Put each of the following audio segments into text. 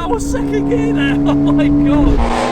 that was second gear there. Oh my god.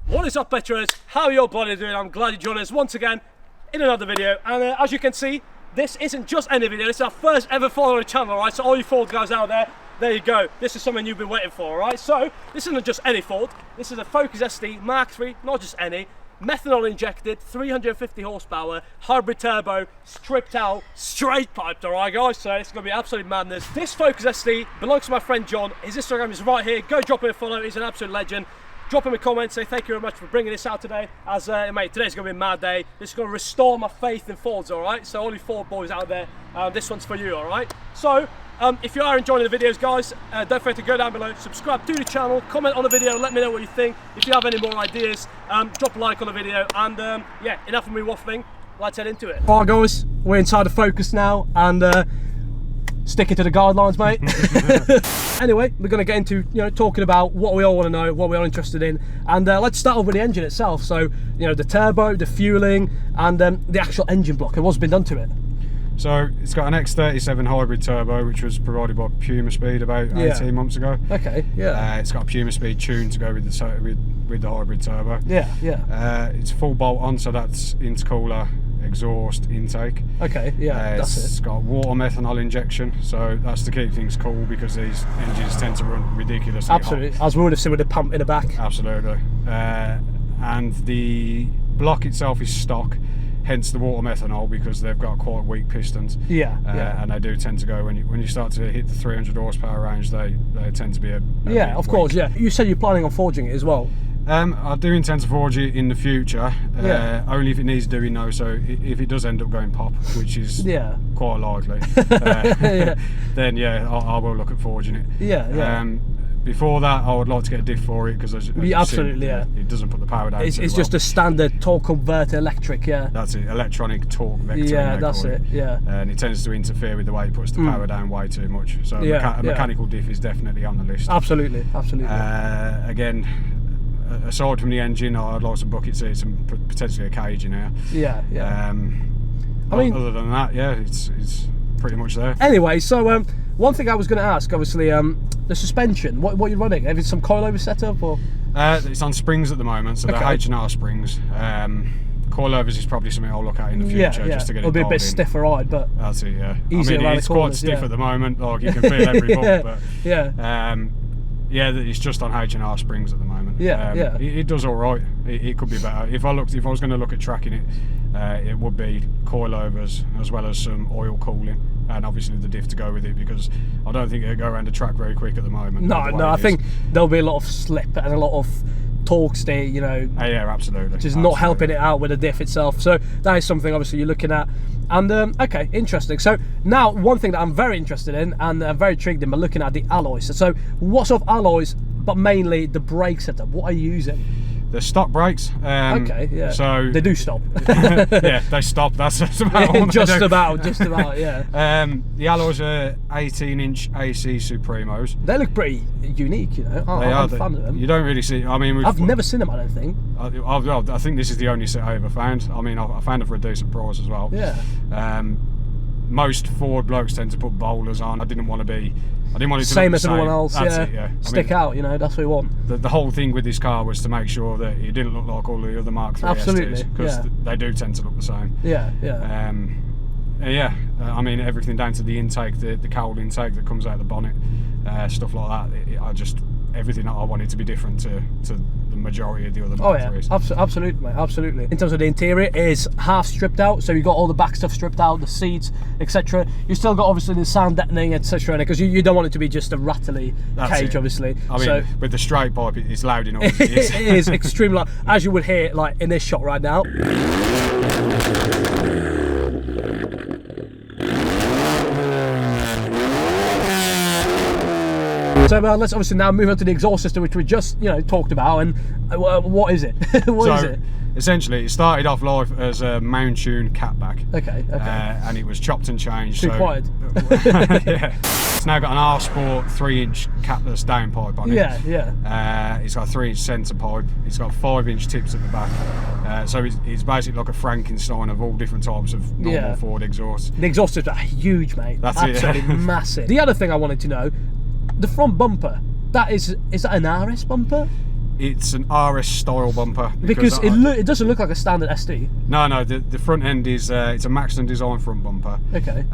What is up, Petrolheads? How are you all bloody doing? I'm glad you joined us once again in another video. And as you can see, this isn't just any video. This is our first ever Ford on the channel, right? So all you Ford guys out there you go. This is something you've been waiting for, right? So this isn't just any Ford. This is a Focus ST Mark III, not just any. Methanol injected, 350 horsepower, hybrid turbo, stripped out, straight piped, alright guys, so it's going to be absolute madness. This Focus ST belongs to my friend John. His Instagram is right here. Go drop him a follow, he's an absolute legend. Drop him a comment, say thank you very much for bringing this out today. As mate, today's going to be a mad day. This is going to restore my faith in Fords, alright? So all you Ford boys out there, this one's for you, alright? So, if you are enjoying the videos, guys, don't forget to go down below, subscribe to the channel, comment on the video, let me know what you think. If you have any more ideas, drop a like on the video, and yeah, enough of me waffling, let's head into it. Alright guys, we're inside the Focus now, and sticking to the guidelines, mate. Anyway, we're going to get into, you know, talking about what we all want to know, what we are interested in, and let's start off with the engine itself. So, you know, the turbo, the fueling, and the actual engine block, and what's been done to it. So it's got an X37 hybrid turbo, which was provided by Puma Speed about 18 months ago. Okay, yeah. It's got a Puma Speed tune to go with the hybrid turbo. Yeah, yeah. It's full bolt on, so that's intercooler, exhaust, intake. Okay, yeah, that's it. It's got water methanol injection, so that's to keep things cool because these engines tend to run ridiculously Absolutely, hot. as we would have seen with the pump in the back. Absolutely. And the block itself is stock, hence the water methanol, because they've got quite weak pistons. Yeah, yeah. And they do tend to go, when you start to hit the 300 horsepower range, they tend to be a yeah, of course, yeah. You said you're planning on forging it as well. I do intend to forge it in the future, only if it needs doing though. So if it does end up going pop, which is quite likely, then yeah, I will look at forging it. Yeah, yeah. Before that, I would like to get a diff for it because absolutely, it doesn't put the power down. It's just a standard torque converter electric, yeah. That's it, electronic torque vector. Yeah, that's it, yeah. And it tends to interfere with the way it puts the power down way too much. So a mechanical diff is definitely on the list. Absolutely, absolutely. Again, aside from the engine, I'd like some bucket seats and potentially a cage in here. Yeah, yeah. I mean, other than that, yeah, it's pretty much there. Anyway, so one thing I was going to ask, obviously, the suspension. What are you running? Have you some coilover setup or? It's on springs at the moment, so they're H&R springs. Coilovers is probably something I'll look at in the future, just to get it. It'll be a bit stiffer ride, but that's it. Yeah, easier. I mean, it's quite stiff at the moment. Like you can feel every bump, but yeah, it's just on H&R springs at the moment. Yeah, It does all right. It could be better. If I was going to look at tracking it, it would be coilovers as well as some oil cooling, and obviously the diff to go with it, because I don't think it'll go around the track very quick at the moment. No, I think there'll be a lot of slip and a lot of torque steer, you know. Yeah, absolutely. Just not helping it out with the diff itself. So that is something obviously you're looking at. And okay, interesting. So now one thing that I'm very interested in and very intrigued in, but looking at the alloys. So what sort of alloys, but mainly the brake setup, what are you using? The stock brakes. Okay, yeah. So they do stop. Yeah, they stop. That's about all just about, yeah. The alloys are 18-inch AC Supremos. They look pretty unique, you know. I'm a fan of them. You don't really see. I mean, I've never seen them. I don't think. I think this is the only set I ever found. I mean, I found it for a decent price as well. Yeah. Most Ford blokes tend to put bowlers on. I didn't want it to same look as everyone else. That's it, yeah. Stick out, you know. That's what we want. The whole thing with this car was to make sure that it didn't look like all the other Mark III STs, because they do tend to look the same. Yeah, yeah. I mean, everything down to the intake, the cowl intake that comes out of the bonnet, stuff like that. everything that I wanted to be different to the majority of the other Oh Mark yeah, IIIs. absolutely, mate, absolutely. In terms of the interior, it is half stripped out, so you've got all the back stuff stripped out, the seats, etc. You still got obviously the sound deadening, etc. Because you don't want it to be just a rattly cage, obviously. I mean, so, with the straight pipe, it's loud enough. It is. it is extremely loud, as you would hear like in this shot right now. So let's obviously now move on to the exhaust system, which we just talked about. And what is it? What is it? Essentially, it started off live as a Mountune catback. Okay. And it was chopped and changed. Too quiet. Yeah. It's now got an R-Sport 3-inch capless downpipe on it. Yeah. It's got a 3-inch centre pipe. It's got 5-inch tips at the back. So it's basically like a Frankenstein of all different types of normal Ford exhaust. The exhaust is huge, mate. That's absolutely massive. The other thing I wanted to know, the front bumper. Is that an RS bumper? It's an RS style bumper because it doesn't look like a standard SD. No, the front end is it's a Maxton design front bumper. Okay.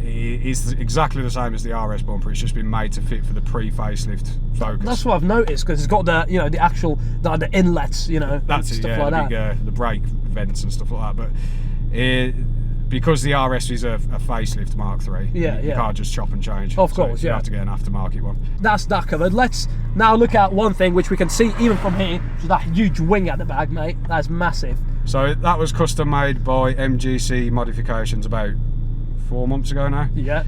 It's exactly the same as the RS bumper. It's just been made to fit for the pre-facelift Focus. That's what I've noticed, because it's got the the actual the inlets, that's stuff it, yeah, like the that. The brake vents and stuff like that. But because the RS is a facelift Mark III, you can't just chop and change. Of course, you have to get an aftermarket one. That's that covered. Let's now look at one thing which we can see even from here, which is that huge wing at the back, mate. That's massive. So that was custom made by MGC Modifications about 4 months ago now. Yeah.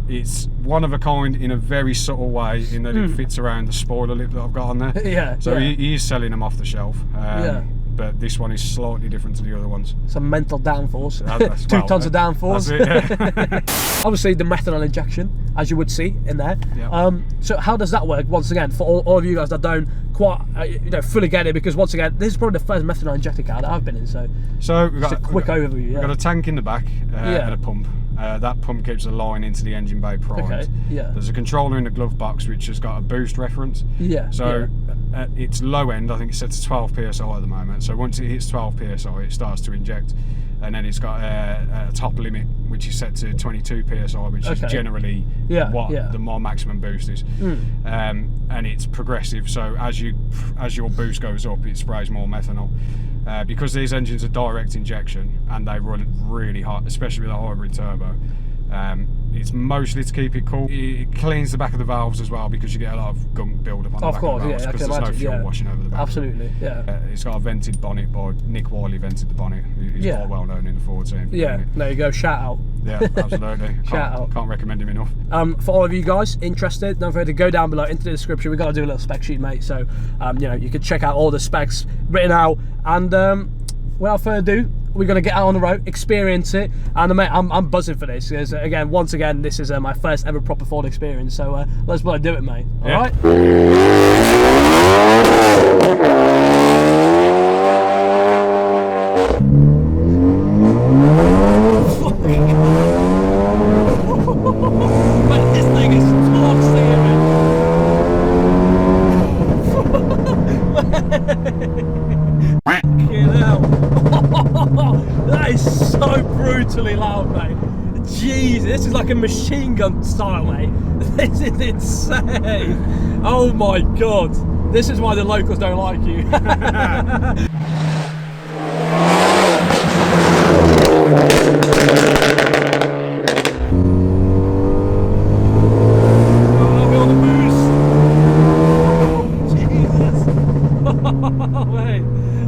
It's one of a kind in a very subtle way, in that it fits around the spoiler lip that I've got on there. So he is selling them off the shelf. But this one is slightly different to the other ones. Some mental downforce. 2 tons of downforce. That's it, Obviously the methanol injection, as you would see in there. So how does that work, once again, for all of you guys that don't quite fully get it, because once again, this is probably the first methanol injected car that I've been in, so we've got a quick overview. We've got a tank in the back and a pump. That pump keeps a line into the engine bay primed. Okay, There's a controller in the glove box which has got a boost reference. At its low end, I think it's set to 12 psi at the moment. So once it hits 12 psi, it starts to inject, and then it's got a top limit which is set to 22 psi, which is generally what the more maximum boost is. And it's progressive. So as your boost goes up, it sprays more methanol. Because these engines are direct injection and they run really hot, especially with a hybrid turbo. It's mostly to keep it cool. It cleans the back of the valves as well, because you get a lot of gunk build up on the back of the valves, because there's no fuel washing over the back. Absolutely, It's got a vented bonnet by Nick Wiley, vented the bonnet. He's quite well known in the Ford scene. There you go, shout out. Yeah, absolutely. Shout out. Can't recommend him enough. For all of you guys interested, don't forget to go down below into the description. We've got to do a little spec sheet, mate, so you can check out all the specs written out. And without further ado, we're going to get out on the road, experience it, and mate, I'm buzzing for this, because once again, this is my first ever proper Ford experience, so let's bloody do it, mate. Alright? Mate, this thing is torque That is so brutally loud, mate. Jeez, this is like a machine gun style, mate. This is insane. Oh my god. This is why the locals don't like you.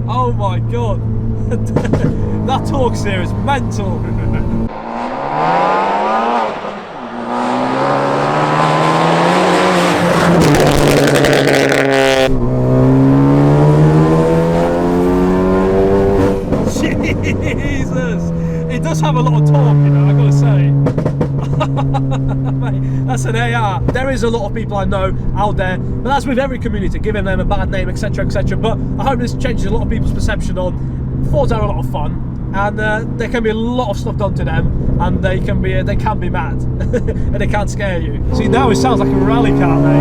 Oh my god. That torque steer is mental. Jesus! It does have a lot of torque, I gotta say. Mate, that's an AR. There is a lot of people I know out there, but that's with every community, giving them a bad name, etc, etc. But I hope this changes a lot of people's perception on Fords are a lot of fun, and there can be a lot of stuff done to them, and they can be mad, and they can't scare you. See, now it sounds like a rally car, mate.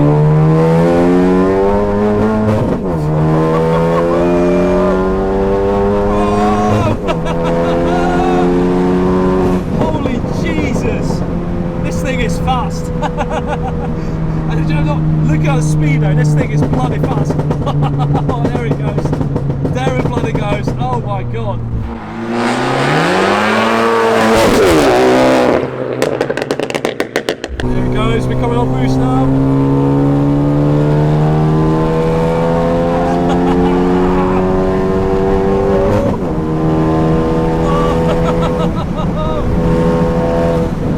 Holy Jesus! This thing is fast. And you know, look at the speed though, this thing is bloody fast. Oh, there it goes. There it bloody goes. Oh my god. There it goes, we're coming on boost now.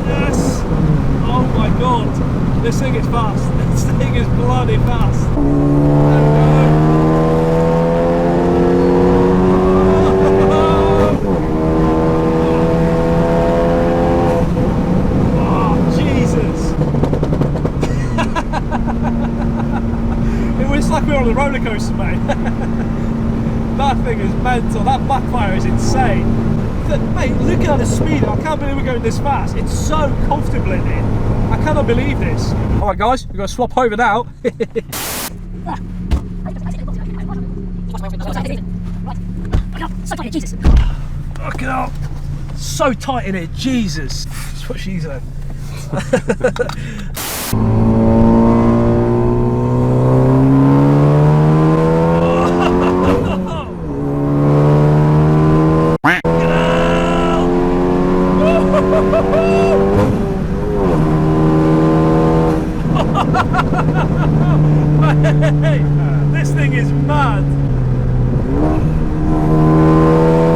Yes. Oh my god. This thing is fast. This thing is bloody fast. There we go. Oh, Jesus. It was like we were on a roller coaster, mate. That thing is mental. That backfire is insane. Mate, look at the speed. I can't believe we're going this fast. It's so comfortable in it. I cannot believe this. Alright guys, we've got to swap over now. Look out. So tight in it, Jesus. That's what she said. Hey, this thing is mad.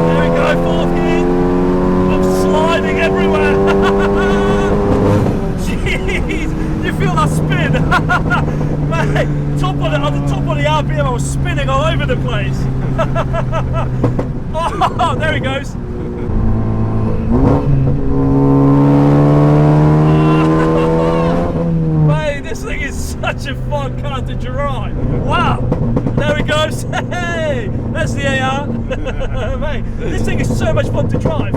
There we go, fourth gear. I'm sliding everywhere. Jeez, you feel that spin? Mate, on the top of the RPM, I was spinning all over the place. Oh, there he goes. This thing is such a fun car to drive. Wow, there it goes. Hey, that's the AR. Mate, this thing is so much fun to drive.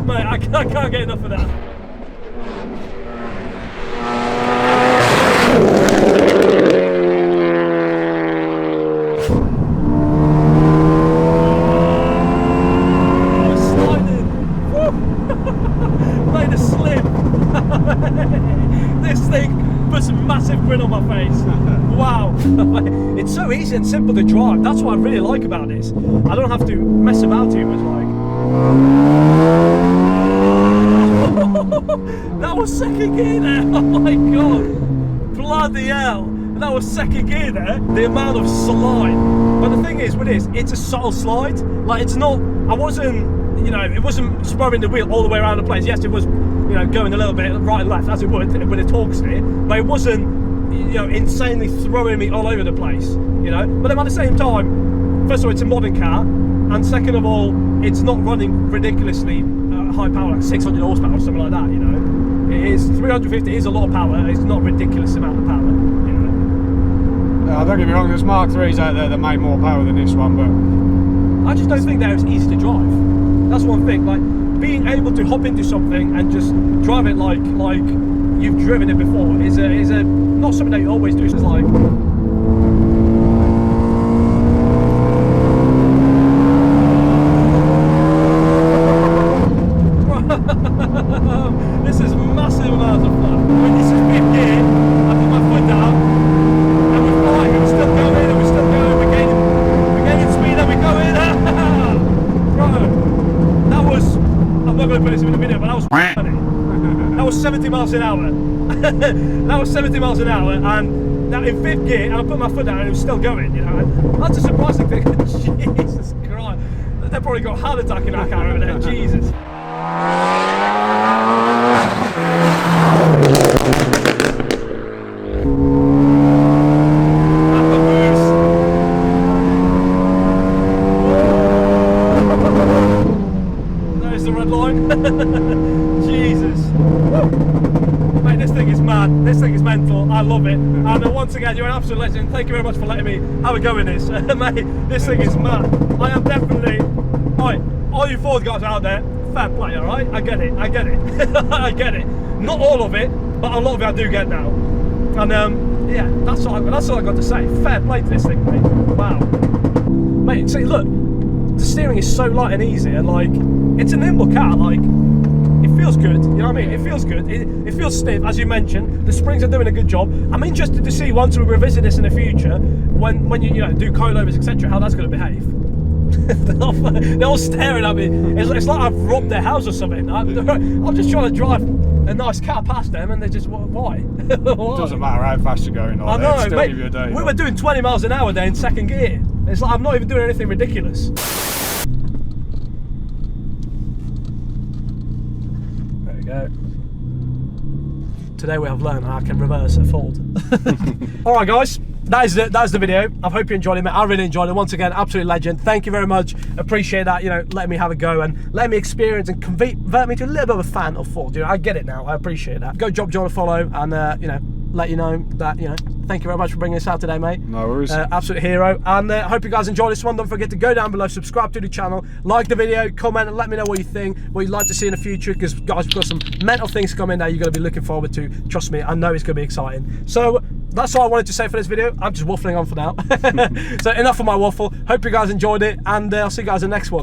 Mate, I can't get enough of that. Oh, sliding. Mate, a slip. This thing puts a massive grin on my face. Wow. It's so easy and simple to drive. That's what I really like about this. I don't have to mess about too much. That was second gear there. Oh my god. Bloody hell. That was second gear there. The amount of slide. But the thing is with this, it's a subtle slide. Like it's not, I wasn't, you know, it wasn't spurring the wheel all the way around the place. Yes, it was, you know, going a little bit right and left as it would when it talks to it, but it wasn't, you know, insanely throwing me all over the place, you know. But then at the same time, first of all, it's a modern car, and second of all, it's not running ridiculously high power, like 600 horsepower or something like that, you know. It is 350 is a lot of power. It's not a ridiculous amount of power, you know. Don't get me wrong. There's Mark III's out there that made more power than this one, but I just don't think they're as easy to drive. That's one thing. Like, being able to hop into something and just drive it like you've driven it before is a not something that you always do. It's like this is massive amounts of fun. When this is fifth gear, I put my foot down and we're flying and we're still going and we're still going. We're gaining speed and we're going. Bro, that was, I'm not going to put this in the video, but that was funny. That was 70 miles an hour. That was 70 miles an hour, and now in fifth gear, and I put my foot down and it was still going, you know. And that's a surprising thing. Jesus Christ. They probably got a heart attack in that car over there. Jesus. There's the red line. Jesus. Mate, this thing is mad. This thing is mental. I love it. And once again, you're an absolute legend. Thank you very much for letting me have a go in this. Mate, this thing is mad. I am definitely... Alright, all you Ford guys out there, fair play, alright? I get it. I get it. I get it. Not all of it, but a lot of it I do get now. And yeah, that's all I got to say. Fair play to this thing, mate. Wow. Mate, see, look. The steering is so light and easy, and like, it's a nimble car. Like, it feels feels good. You know what I mean? It feels good. It feels stiff, as you mentioned. The springs are doing a good job. I'm interested to see once we revisit this in the future, when you know do coilovers, etc., how that's going to behave. They're all staring at me. It's like I've robbed their house or something. I'm just trying to drive a nice car past them, and they're just why? Why? It doesn't matter how fast you're going. I know, mate. We were doing 20 miles an hour there in second gear. It's like I'm not even doing anything ridiculous. There we go. Today we have learned how I can reverse a Ford. Alright guys, that's the video. I hope you enjoyed it, mate. I really enjoyed it. Once again, absolute legend. Thank you very much. Appreciate that, you know, letting me have a go and letting me experience and convert me to a little bit of a fan of Ford. You know, I get it now. I appreciate that. Go drop John a follow and, you know, let you know that, you know, thank you very much for bringing this out today, mate. No worries. Absolute hero. And I hope you guys enjoyed this one. Don't forget to go down below, subscribe to the channel, like the video, comment, and let me know what you think, what you'd like to see in the future, because guys, we've got some mental things coming that you're going to be looking forward to. Trust me, I know it's going to be exciting. So that's all I wanted to say for this video. I'm just waffling on for now. So enough of my waffle. Hope you guys enjoyed it, and I'll see you guys in the next one.